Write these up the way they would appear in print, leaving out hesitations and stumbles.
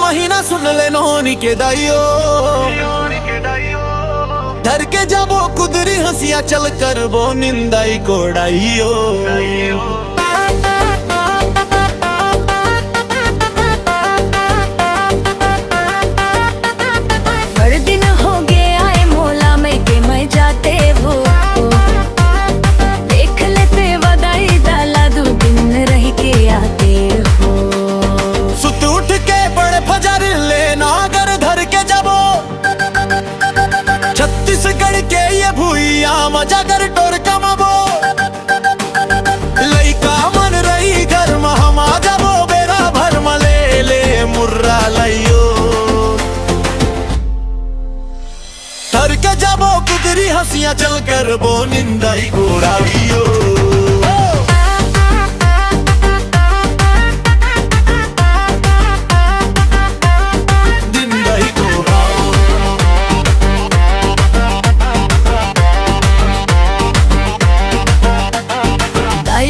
महीना सुन ले नोनी के दाइयो, डर के जाबो कुदरी हंसिया चल कर वो निंदाई कोड़ाइयो। हर दिन हो गए आए मोला में के मैं जाते वो, देख लेते वदाई डाला दो दिन रह के आते हो। सुत उठ के बड़े फजर ले नागर धर के जाबो, छत्तीसगढ़ के ये भूइया मजा कर टोर कमाबो। लइका मन रही घर में हम आ जाबो, बेरा भर में ले ले मुर्रा लइयो। धर के जाबो कुदरी हंसिया चल कर वो निंदाई कोड़ाइयो।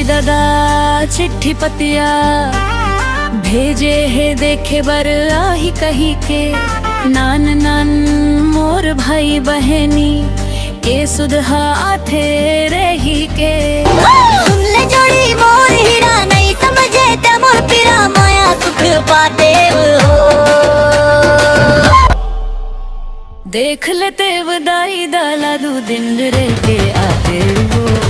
दादा चिट्ठी पतिया भेजे है देखे बर आही कही के, नान नान मोर भाई बहनी के सुधहा आथे रही के। सुन ले जोड़ी मोर हीरा नहीं समझे ते मोर पीरा, माया सुख पाते हो। देख लेते वदाई डाला दो दिन रह के आते हो।